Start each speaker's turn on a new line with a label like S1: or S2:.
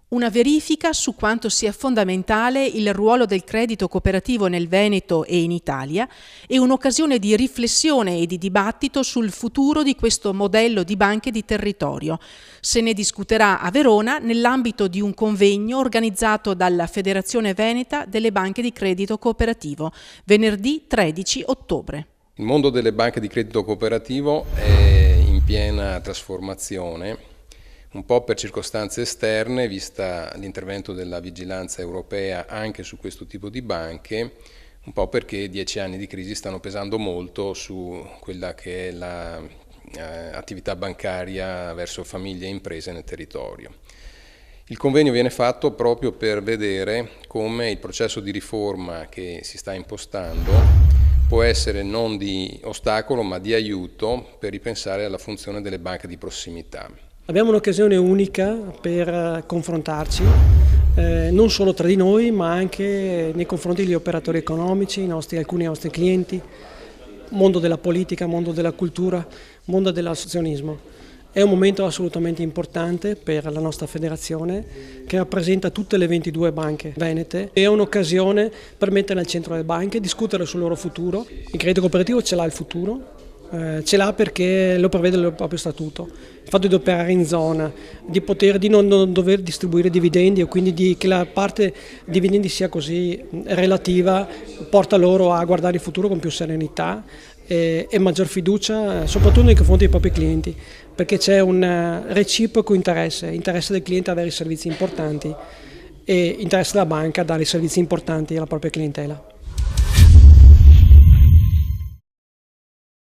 S1: Una verifica su quanto sia fondamentale il ruolo del credito cooperativo nel Veneto e in Italia e un'occasione di riflessione e di dibattito sul futuro di questo modello di banche di territorio. Se ne discuterà a Verona nell'ambito di un convegno organizzato dalla Federazione Veneta delle Banche di Credito Cooperativo, venerdì 13 ottobre.
S2: Il mondo delle banche di credito cooperativo è in piena trasformazione, un po' per circostanze esterne, vista l'intervento della vigilanza europea anche su questo tipo di banche, un po' perché 10 anni di crisi stanno pesando molto su quella che è l'attività bancaria verso famiglie e imprese nel territorio. Il convegno viene fatto proprio per vedere come il processo di riforma che si sta impostando può essere non di ostacolo ma di aiuto per ripensare alla funzione delle banche di prossimità.
S3: Abbiamo un'occasione unica per confrontarci, non solo tra di noi, ma anche nei confronti degli operatori economici, alcuni nostri clienti, mondo della politica, mondo della cultura, mondo dell'associazionismo. È un momento assolutamente importante per la nostra federazione che rappresenta tutte le 22 banche venete. È un'occasione per mettere al centro le banche, discutere sul loro futuro. Il credito cooperativo ce l'ha il futuro. Ce l'ha perché lo prevede il proprio statuto, il fatto di operare in zona, di non dover distribuire dividendi e quindi che la parte dividendi sia così relativa porta loro a guardare il futuro con più serenità e maggior fiducia, soprattutto nei confronti dei propri clienti, perché c'è un reciproco interesse del cliente a avere servizi importanti e interesse della banca a dare servizi importanti alla propria clientela.